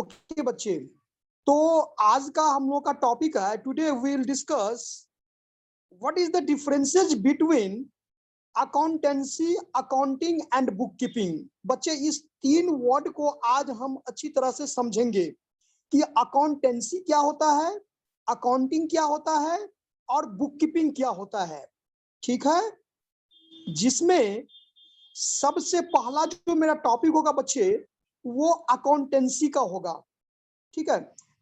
Okay बच्चे, तो आज का हम लोग का टॉपिक है, today we will discuss what is the differences between accountancy, accounting and book keeping. बच्चे, इस तीन वर्ड को आज हम अच्छी तरह से समझेंगे कि अकाउंटेंसी क्या होता है, अकाउंटिंग क्या होता है और बुक कीपिंग क्या होता है। ठीक है, जिसमें सबसे पहला जो मेरा टॉपिक होगा बच्चे, वो अकाउंटेंसी का होगा। ठीक है,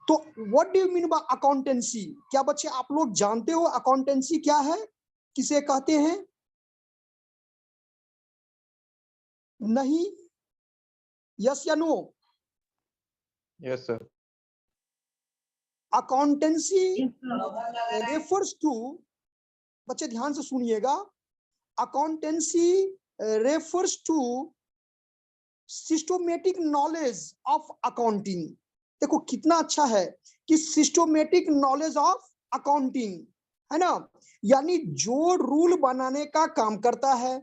तो what do you mean by accountancy? क्या बच्चे आप लोग जानते हो अकाउंटेंसी क्या है, किसे कहते हैं? नहीं, यस या no? Yes sir. Accountancy refers to, बच्चे ध्यान से सुनिएगा, accountancy refers to systematic knowledge of accounting. देखो कितना अच्छा है कि सिस्टमेटिक नॉलेज ऑफ अकाउंटिंग, है ना, यानी जो रूल बनाने का काम करता है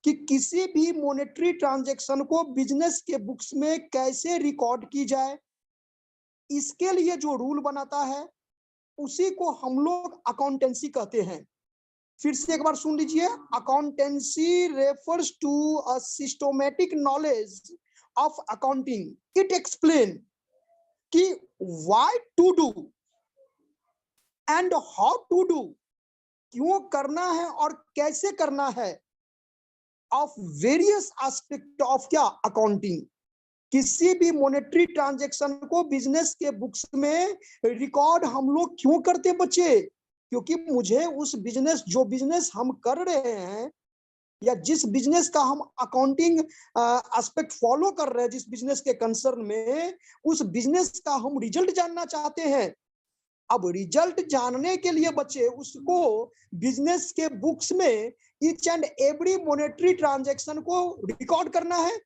कि किसी भी मॉनेटरी ट्रांजैक्शन को बिजनेस के बुक्स में कैसे रिकॉर्ड की जाए, इसके लिए जो रूल बनाता है उसी को हम लोग अकाउंटेंसी कहते हैं। फिर से एक बार सुन लीजिए, accountancy refers to a systematic knowledge of accounting. It explain कि why to do and how to do, क्यों करना है और कैसे करना है, ऑफ वेरियस एस्पेक्ट ऑफ क्या, अकाउंटिंग। किसी भी मॉनेटरी ट्रांजैक्शन को बिजनेस के बुक्स में रिकॉर्ड हम लोग क्यों करते बच्चे? क्योंकि मुझे उस बिजनेस, जो बिजनेस हम कर रहे हैं या जिस बिजनेस का हम अकाउंटिंग एस्पेक्ट फॉलो कर रहे हैं, जिस बिजनेस के कंसर्न में, उस बिजनेस का हम रिजल्ट जानना चाहते हैं। अब रिजल्ट जानने के लिए बच्चे उसको बिजनेस के बुक्स में each and every monetary transaction को रिकॉर्ड करना है,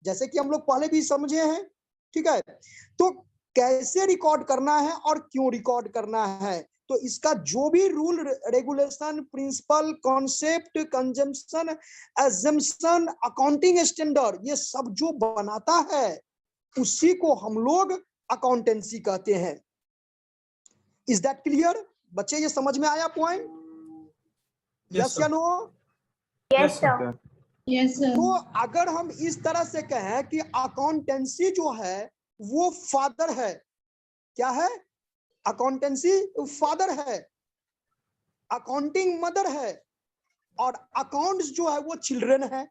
जैसे कि हम लोग पहले भी समझे हैं। ठीक है, तो कैसे रिकॉर्ड करना है और क्यों रिकॉर्ड करना है, तो इसका जो भी rule regulation, principle, concept, consumption, assumption, accounting standard, ये सब जो बनाता है उसी को हम लोग अकाउंटेंसी कहते हैं। इज दैट क्लियर बच्चे? ये समझ में आया पॉइंट? यस या no? Yes sir. Yes sir. तो अगर हम इस तरह से कहें कि अकाउंटेंसी जो है वो फादर है, क्या है? अकाउंटेंसी फादर है, अकाउंटिंग मदर है और अकाउंट्स जो है वो चिल्ड्रन है,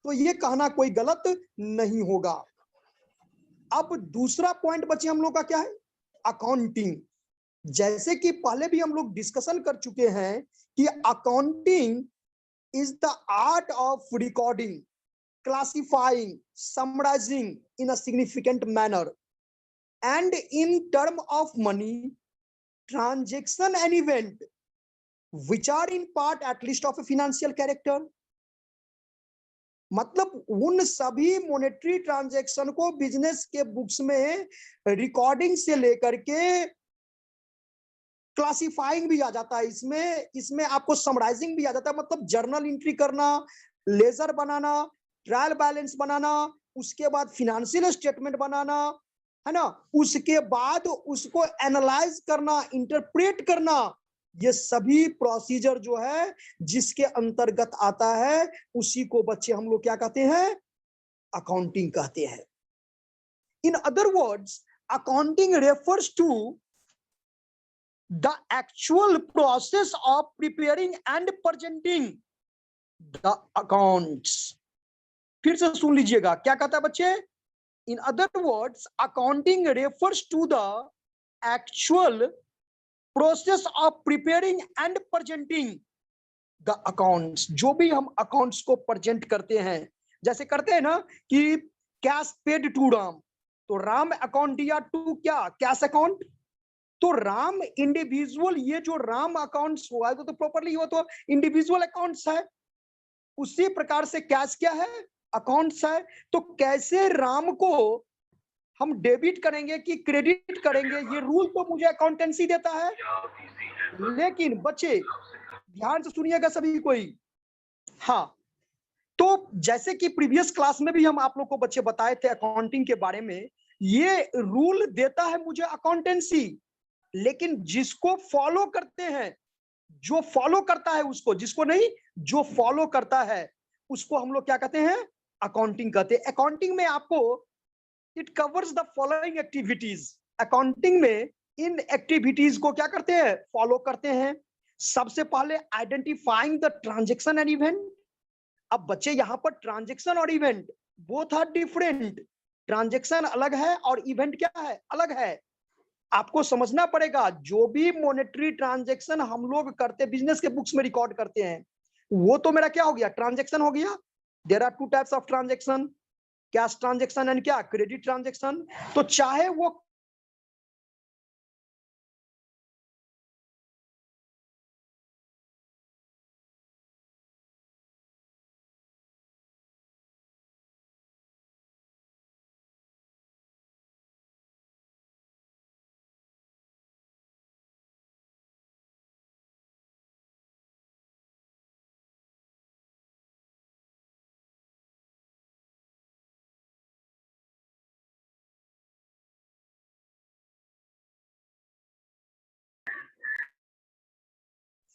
तो ये कहना कोई गलत नहीं होगा। अब दूसरा पॉइंट बच्चे हम लोग का क्या है, अकाउंटिंग। जैसे कि पहले भी हम लोग डिस्कशन कर चुके हैं कि accounting is the art of recording, classifying, summarizing in a significant manner, and in term of money, transaction and event, which are in part at least of a financial character. मतलब उन सभी monetary transaction को business के books में recording से लेकर के classifying भी आ जाता है, इसमें आपको समराइजिंग भी आ जाता है, मतलब जर्नल एंट्री करना, लेजर बनाना, ट्रायल बैलेंस बनाना, उसके बाद फिनेंशियल स्टेटमेंट बनाना, है ना, उसके बाद उसको एनालाइज करना, इंटरप्रेट करना, ये सभी प्रोसीजर जो है जिसके अंतर्गत आता है उसी को बच्चे हम लोग क्या कहते हैं, अकाउंटिंग कहते हैं। In other words, accounting refers to the actual process of preparing and presenting the accounts। फिर से सुन लीजिएगा क्या कहता है बच्चे, in other words accounting refers to the actual process of preparing and presenting the accounts। जो भी हम accounts को present करते हैं, जैसे करते हैं ना कि कैश पेड टू राम, तो राम अकाउंट दिया टू क्या, कैश अकाउंट, तो राम इंडिविजुअल, ये जो राम अकाउंट्स हुआ है तो प्रॉपरली वो तो इंडिविजुअल अकाउंट्स है, उसी प्रकार से कैश क्या है, अकाउंट्स है। तो कैसे राम को हम डेबिट करेंगे कि क्रेडिट करेंगे, ये रूल तो मुझे अकाउंटेंसी देता है। लेकिन बच्चे ध्यान से सुनिएगा सभी कोई, हाँ, तो जैसे कि प्रीवियस क्लास में भी हम आप लोग को बच्चे बताए थे अकाउंटिंग के बारे में, ये रूल देता है मुझे अकाउंटेंसी, लेकिन जिसको फॉलो करते हैं, जो फॉलो करता है उसको, जिसको नहीं, जो फॉलो करता है उसको हम लोग क्या कहते हैं, अकाउंटिंग कहते हैं। अकाउंटिंग में आपको it covers the following activities. Accounting में इन एक्टिविटीज को क्या करते हैं, फॉलो करते हैं। सबसे पहले identifying the transaction and event. अब बच्चे यहाँ पर ट्रांजेक्शन और event both are different. Transaction अलग है और इवेंट क्या है, अलग है। आपको समझना पड़ेगा, जो भी मॉनेटरी ट्रांजेक्शन हम लोग करते, बिजनेस के बुक्स में रिकॉर्ड करते हैं, वो तो मेरा क्या हो गया, ट्रांजेक्शन हो गया। There are two types of transaction, cash transaction and क्या, क्रेडिट ट्रांजेक्शन। तो चाहे वो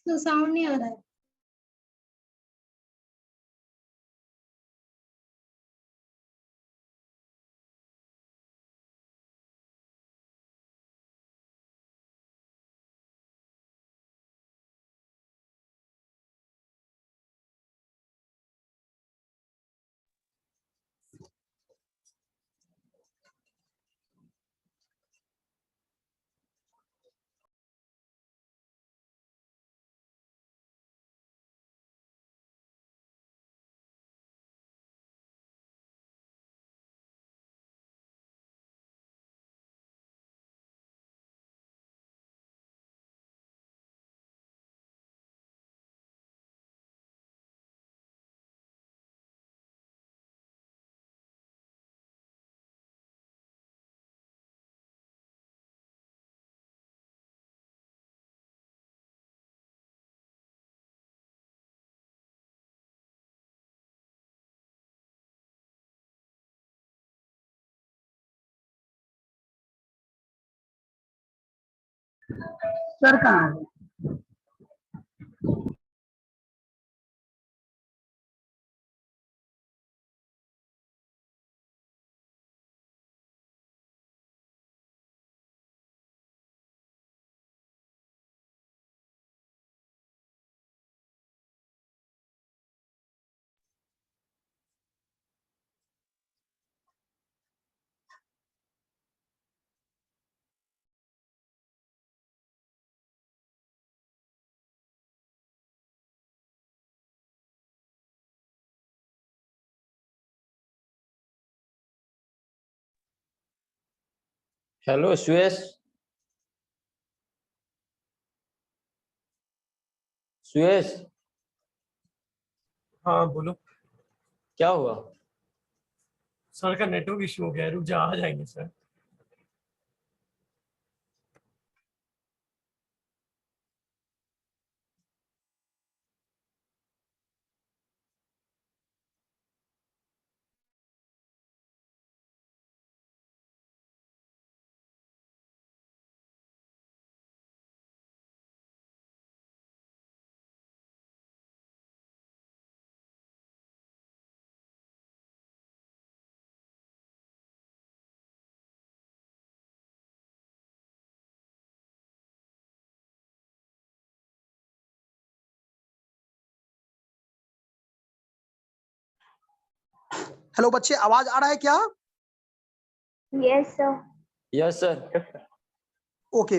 तो साउंड नहीं आ रहा है। सर कहाँ है? हेलो सुयश, सुयश हाँ बोलो। क्या हुआ? सर का नेटवर्क इशू हो गया है, रुक जा, आ जाएंगे सर। हेलो बच्चे, आवाज आ रहा है क्या? Yes sir. Yes sir. Okay,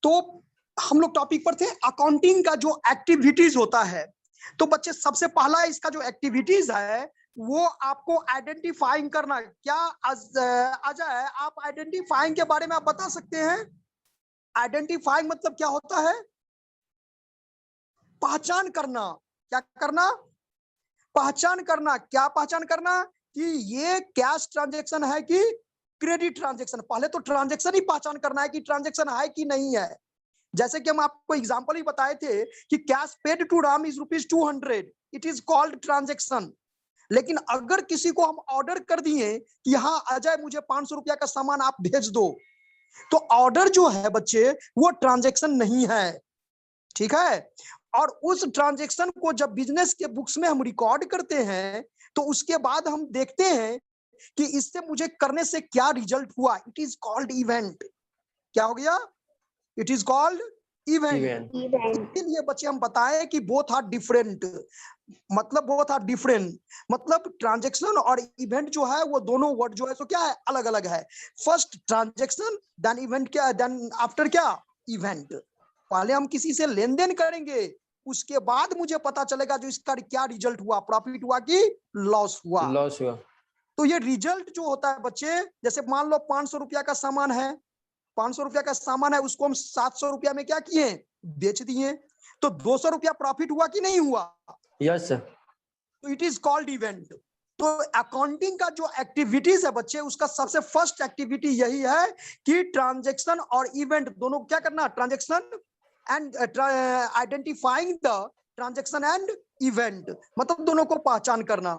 तो हम लोग टॉपिक पर थे, अकाउंटिंग का जो एक्टिविटीज होता है। तो बच्चे सबसे पहला इसका जो एक्टिविटीज है वो आपको आइडेंटिफाइंग करना। क्या अजय, आप आइडेंटिफाइंग के बारे में आप बता सकते हैं? आइडेंटिफाइंग मतलब क्या होता है? पहचान करना। क्या करना? पहचान करना। क्या पहचान करना? कि ये कैश ट्रांजैक्शन है कि क्रेडिट ट्रांजैक्शन। पहले तो ट्रांजैक्शन ही पहचान करना है कि ट्रांजैक्शन है कि नहीं है। जैसे कि हम आपको एग्जांपल ही बताए थे कि cash paid to Ram is ₹200, it is called transaction. लेकिन अगर किसी को हम ऑर्डर कर दिए कि हाँ अजय मुझे 500 रुपया का सामान आप भेज दो, तो ऑर्डर जो है बच्चे वो ट्रांजैक्शन नहीं है, ठीक है। और उस ट्रांजैक्शन को जब बिजनेस के बुक्स में हम रिकॉर्ड करते हैं तो उसके बाद हम देखते हैं कि इससे मुझे करने से क्या रिजल्ट हुआ। It is called event. क्या हो गया? It is called event. Event. Event. इसलिए बच्चे हम बताएं कि बोथ आर डिफरेंट, मतलब बोथ आर डिफरेंट, मतलब ट्रांजैक्शन और इवेंट जो है वो दोनों वर्ड जो है सो क्या है, अलग अलग है। फर्स्ट ट्रांजैक्शन, देन इवेंट, क्या देन आफ्टर क्या, इवेंट। पहले हम किसी से लेन देन करेंगे, उसके बाद मुझे पता चलेगा जो इसका क्या रिजल्ट हुआ, प्रॉफिट हुआ कि लॉस हुआ। लॉस हुआ। तो ये रिजल्ट जो होता है बच्चे, जैसे मान लो 500 रुपया का सामान है, 500 रुपया का सामान है, उसको हम 700 रुपया में क्या किए, बेच दिए, तो 200 रुपया प्रॉफिट हुआ कि नहीं हुआ? Yes sir. तो इट इज कॉल्ड इवेंट। तो अकाउंटिंग का जो एक्टिविटीज है बच्चे, उसका सबसे फर्स्ट एक्टिविटी यही है कि ट्रांजैक्शन और इवेंट दोनों क्या करना, transaction and identifying the transaction and event, मतलब दोनों को पहचान करना।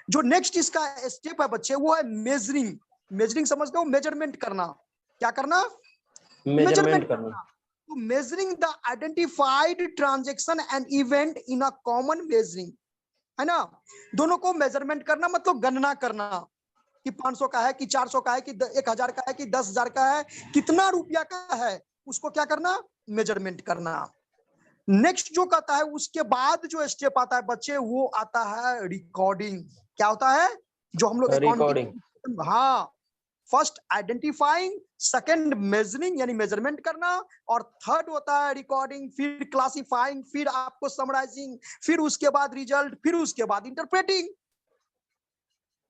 जो नेक्स्ट इसका स्टेप है बच्चे वो है मेजरिंग। मेजरिंग समझते हो, मेजरमेंट करना। क्या करना? मेजरमेंट करना। तो measuring the identified transaction and event in a common measuring, है ना। दोनों को मेजरमेंट करना मतलब गणना करना कि 500 का है कि 400 का है कि 1000 का है कि 10,000 का है, कितना रुपया का है, उसको क्या करना, मेजरमेंट करना। नेक्स्ट जो कहता है उसके बाद जो स्टेप आता है बच्चे वो आता है रिकॉर्डिंग। क्या होता है जो हम लोग रिकॉर्डिंग। अकाउंटिंग, हाँ, फर्स्ट आइडेंटिफाइंग, सेकंड मेजरिंग यानी मेजरमेंट करना, और थर्ड होता है रिकॉर्डिंग, फिर क्लासिफाइंग, फिर आपको समराइजिंग, फिर उसके बाद रिजल्ट, फिर उसके बाद इंटरप्रेटिंग।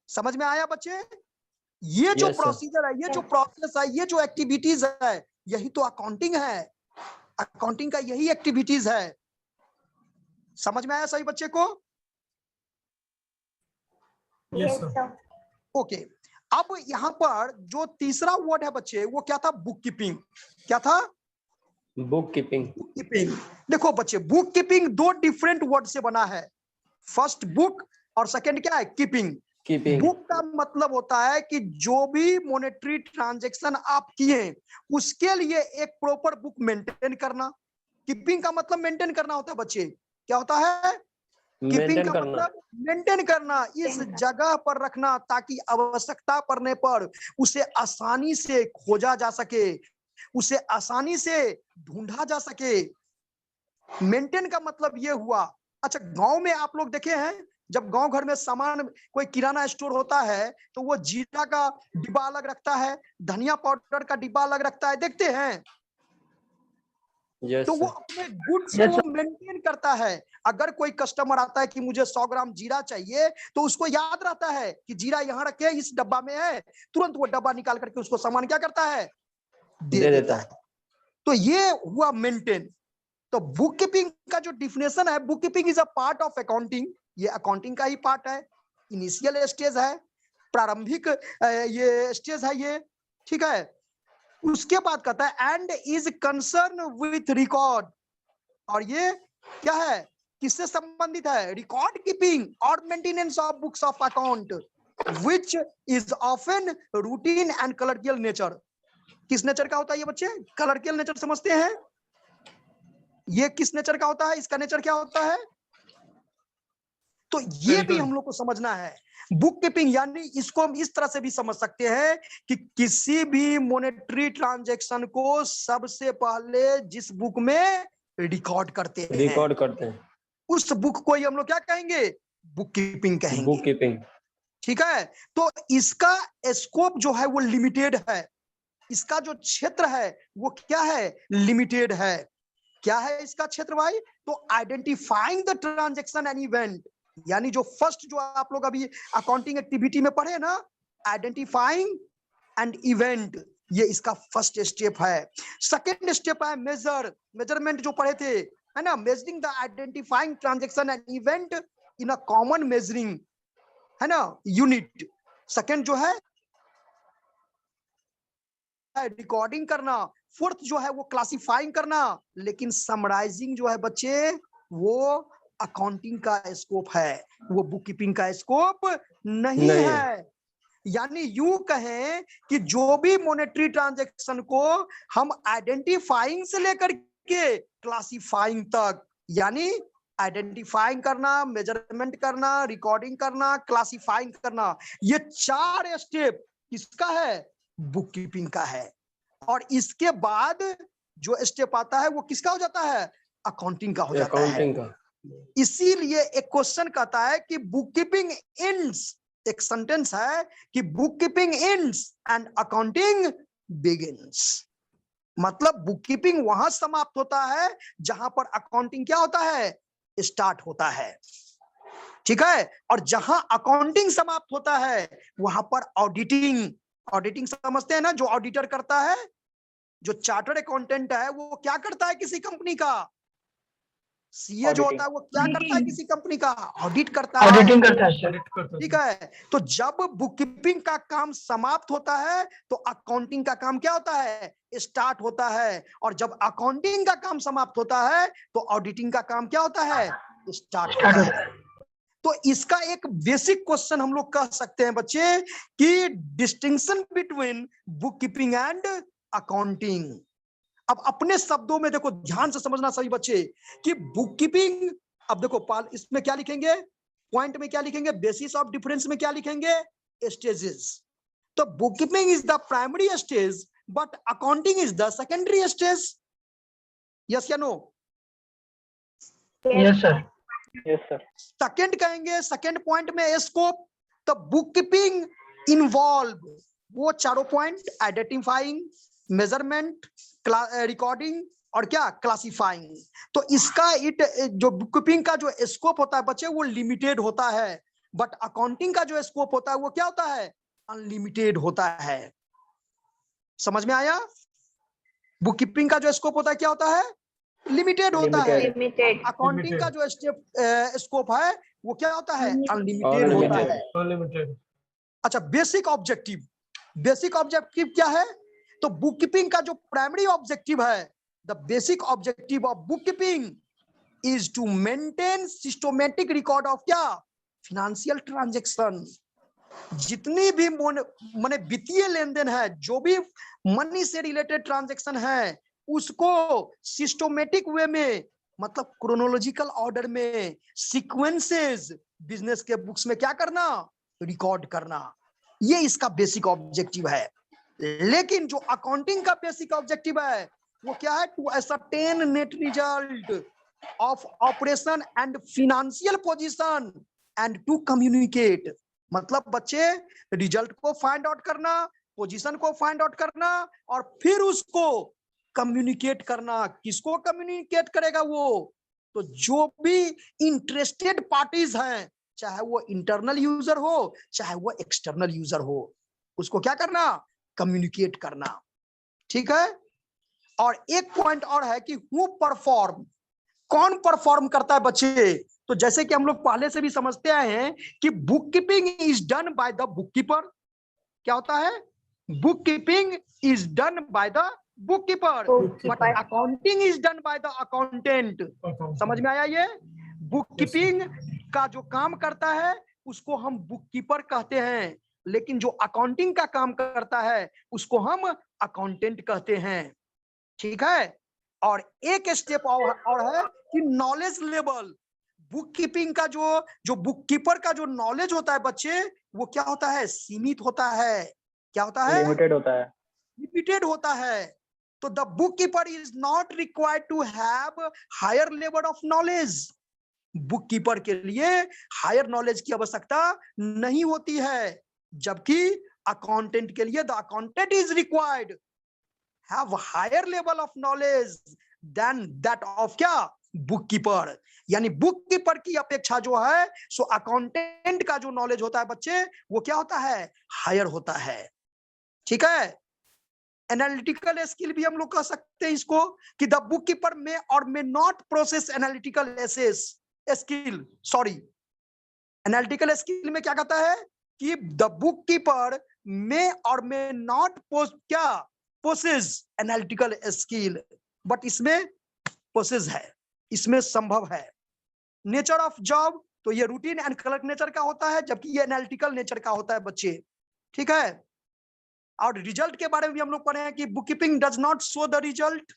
समझ में आया बच्चे? ये जो Yes, sir. प्रोसीजर है, ये जो प्रोसेस है, ये जो एक्टिविटीज है, यही तो अकाउंटिंग है। अकाउंटिंग का यही एक्टिविटीज है। समझ में आया सभी बच्चे को? Yes, Yes, sir. sir. Okay. अब यहां पर जो तीसरा वर्ड है बच्चे वो क्या था, बुक कीपिंग। क्या था? Book keeping. Book keeping. देखो बच्चे, बुक कीपिंग दो डिफरेंट वर्ड से बना है। फर्स्ट बुक और सेकंड क्या है, कीपिंग। कीपिंग। बुक का मतलब होता है कि जो भी मॉनेटरी ट्रांजैक्शन आप किए उसके लिए एक प्रॉपर बुक मेंटेन करना। कीपिंग का मतलब मेंटेन करना होता है बच्चे। क्या होता है? कीपिंग मेंटेन का करना। मतलब मेंटेन करना, इस जगह पर रखना ताकि आवश्यकता पड़ने पर उसे आसानी से खोजा जा सके, उसे आसानी से ढूंढा जा सके। मेंटेन का मतलब ये हुआ। अच्छा, गांव में आप लोग देखे हैं, जब गांव घर में सामान, कोई किराना स्टोर होता है तो वो जीरा का डिब्बा अलग रखता है, धनिया पाउडर का डिब्बा अलग रखता है, देखते हैं। यस तो वो सर। अपने गुड्स को मेंटेन करता है। अगर कोई कस्टमर आता है कि मुझे 100 ग्राम जीरा चाहिए, तो उसको याद रहता है कि जीरा यहाँ रखे, इस डब्बा में है, तुरंत वो डब्बा निकाल करके उसको सामान क्या करता है, दे देता है। तो ये हुआ मेंटेन। तो बुक कीपिंग का जो डिफिनेशन है, book keeping is a part of accounting. ये अकाउंटिंग का ही पार्ट है, इनिशियल स्टेज है, प्रारंभिक ये स्टेज है ये, ठीक है। उसके बाद कहता है and is concern with record, और ये क्या है, किससे संबंधित है, रिकॉर्ड कीपिंग और maintenance of books of account which is often routine and clerical nature. किस नेचर का होता है ये बच्चे, कलरिकल नेचर समझते हैं? ये किस नेचर का होता है, इसका नेचर क्या होता है? तो ये भी हम लोग को समझना है। बुक कीपिंग यानी इसको हम इस तरह से भी समझ सकते हैं कि किसी भी मॉनेटरी ट्रांजैक्शन को सबसे पहले जिस बुक में रिकॉर्ड करते हैं, रिकॉर्ड करते हैं, उस बुक को ही हम लोग क्या कहेंगे, बुक कीपिंग कहेंगे। Book keeping. ठीक है। तो इसका स्कोप जो है वो लिमिटेड है, इसका जो क्षेत्र है वो क्या है, लिमिटेड है। क्या है इसका क्षेत्र भाई? तो identifying the transaction and event, यानी जो फर्स्ट जो आप लोग अभी अकाउंटिंग एक्टिविटी में पढ़े ना, आइडेंटिफाइंग एंड इवेंट, ये इसका फर्स्ट स्टेप है। सेकंड स्टेप है मेजर, मेजरमेंट जो पढ़े थे, है ना, measuring the identifying transaction and event in a common measuring, है ना, यूनिट। सेकंड जो है रिकॉर्डिंग करना, फोर्थ जो है वो क्लासिफाइंग करना, लेकिन समराइजिंग जो है बच्चे वो अकाउंटिंग का स्कोप है, वो बुक कीपिंग का स्कोप नहीं नहीं है। यानी यूं कहें कि जो भी मॉनेटरी ट्रांजैक्शन को हम आइडेंटिफाइंग से लेकर के क्लासिफाइंग तक, यानी आइडेंटिफाइंग करना, मेजरमेंट करना, रिकॉर्डिंग करना, क्लासिफाइंग करना, ये 4 स्टेप किसका है? बुक कीपिंग का है। और इसके बाद जो स्टेप आता है वो किसका हो जाता है? अकाउंटिंग का हो जाता है। अकाउंटिंग का। इसीलिए एक क्वेश्चन कहता है कि बुक कीपिंग एंड्स, एक सेंटेंस है कि book keeping ends and accounting begins. मतलब बुक कीपिंग वहां समाप्त होता है जहां पर अकाउंटिंग क्या होता है? स्टार्ट होता है। ठीक है। और जहां अकाउंटिंग समाप्त होता है वहां पर ऑडिटिंग, ऑडिटिंग समझते हैं ना, जो ऑडिटर करता है, जो चार्टर्ड अकाउंटेंट है वो क्या करता है किसी कंपनी का? सीए जो होता है वो क्या करता है किसी कंपनी का? ऑडिट करता है। ऑडिटिंग करता है सर। ठीक है। तो जब बुक कीपिंग का काम समाप्त होता है तो अकाउंटिंग का काम क्या होता है? स्टार्ट होता है। और जब अकाउंटिंग का काम समाप्त होता है तो ऑडिटिंग का काम क्या होता है? स्टार्ट होता है। तो इसका एक बेसिक क्वेश्चन हम लोग कह सकते हैं बच्चे कि distinction between book keeping and accounting. अब अपने शब्दों में देखो, ध्यान से समझना सभी बच्चे कि बुक कीपिंग, अब देखो पाल इसमें क्या लिखेंगे, पॉइंट में क्या लिखेंगे, बेसिस ऑफ डिफरेंस में क्या लिखेंगे? स्टेजेस। तो book keeping is the primary stage but accounting is the secondary stage. Yes या no? Yes, sir. Yes, sir. Second कहेंगे, सेकेंड पॉइंट में स्कोप। तो बुक कीपिंग इन्वॉल्व वो 4 पॉइंट, आइडेंटिफाइंग, मेजरमेंट, रिकॉर्डिंग और क्या? क्लासिफाइंग। तो इसका जो बुक कीपिंग का जो स्कोप होता है बच्चे वो लिमिटेड होता है, बट अकाउंटिंग का जो स्कोप होता है वो क्या होता है? अनलिमिटेड होता है। समझ में आया? बुक कीपिंग का जो स्कोप होता है क्या होता है? लिमिटेड होता है। Limited. अकाउंटिंग का जो स्कोप है वो क्या होता है? Unlimited Unlimited. होता है। अनलिमिटेड। अच्छा, बेसिक ऑब्जेक्टिव, बेसिक ऑब्जेक्टिव क्या है? तो बुक कीपिंग का जो प्राइमरी ऑब्जेक्टिव है, the basic objective of book keeping is to maintain systematic record of क्या? Financial transaction. जितनी भी माने वित्तीय लेन देन है, जो भी मनी से रिलेटेड ट्रांजैक्शन है, उसको सिस्टमैटिक वे में, मतलब क्रोनोलॉजिकल ऑर्डर में, सीक्वेंसेस बिजनेस के बुक्स में क्या करना? रिकॉर्ड करना। ये इसका बेसिक ऑब्जेक्टिव है। लेकिन जो अकाउंटिंग का बेसिक ऑब्जेक्टिव है वो क्या है? To ascertain net result of operation and financial position and to communicate. मतलब बच्चे रिजल्ट को फाइंड आउट करना, पोजीशन को फाइंड आउट करना और फिर उसको कम्युनिकेट करना। किसको कम्युनिकेट करेगा वो? तो जो भी इंटरेस्टेड पार्टीज हैं, चाहे वो इंटरनल यूजर हो चाहे वो एक्सटर्नल यूजर हो, उसको क्या करना? कम्युनिकेट करना। ठीक है। और एक पॉइंट और है कि हु परफॉर्म, कौन परफॉर्म करता है बच्चे? तो जैसे कि हम लोग पहले से भी समझते आए हैं कि book keeping is done by the book keeper. क्या होता है? Book keeping is done by the book keeper, but Bookkeeper. Accounting is done by the accountant. समझ में आया? ये बुक कीपिंग का जो काम करता है उसको हम बुक कीपर कहते हैं, लेकिन जो अकाउंटिंग का काम करता है उसको हम अकाउंटेंट कहते हैं। ठीक है। और एक स्टेप और है कि नॉलेज लेवल। बुक कीपिंग का जो बुक कीपर का जो नॉलेज होता है बच्चे, वो क्या होता है? सीमित होता है। क्या होता है? Limited होता है. लिमिटेड होता है। तो the book keeper is not required to have higher level of knowledge. Book keeper के लिए हायर नॉलेज की आवश्यकता नहीं होती है, जबकि अकाउंटेंट के लिए the accountant is required have higher level of knowledge than that of क्या? Book keeper. यानी बुक कीपर की अपेक्षा जो है सो अकाउंटेंट का जो नॉलेज होता है बच्चे वो क्या होता है? हायर होता है। ठीक है। एनालिटिकल स्किल भी हम लोग कह सकते हैं इसको कि द बुक कीपर में और may not process analytical skill, sorry, analytical skill में क्या कहता है कि द बुक कीपर में और मे नॉट क्या पोसेस एनालिटिकल स्किल, बट इसमें पोसेस है, इसमें संभव है। नेचर ऑफ जॉब, तो ये रूटीन एंड क्लर्क नेचर का होता है, जबकि ये एनालिटिकल नेचर का होता है बच्चे, ठीक है। और रिजल्ट के बारे में भी हम लोग पढ़े हैं कि book keeping does not show the result,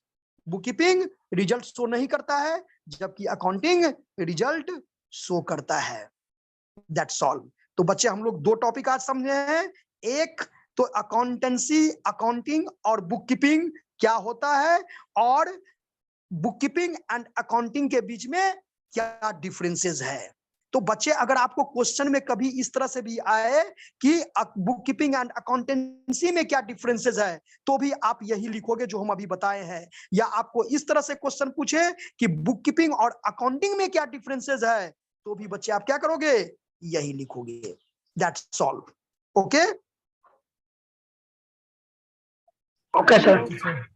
book keeping result show नहीं करता है, जबकि अकाउंटिंग रिजल्ट शो करता है। That's all. तो बच्चे हम लोग 2 टॉपिक आज समझे हैं, एक तो अकाउंटेंसी, अकाउंटिंग और बुक कीपिंग क्या होता है, और बुक कीपिंग एंड अकाउंटिंग के बीच में क्या डिफरेंसेस है। तो बच्चे अगर आपको क्वेश्चन में कभी इस तरह से भी आए कि बुक कीपिंग एंड अकाउंटेंसी में क्या डिफरेंसेस है, तो भी आप यही लिखोगे जो हम अभी बताए हैं। या आपको इस तरह से क्वेश्चन पूछे कि बुक कीपिंग और अकाउंटिंग में क्या डिफरेंसेस है, तो भी बच्चे आप क्या करोगे, यही लिखोगे। That's all. Okay okay sir.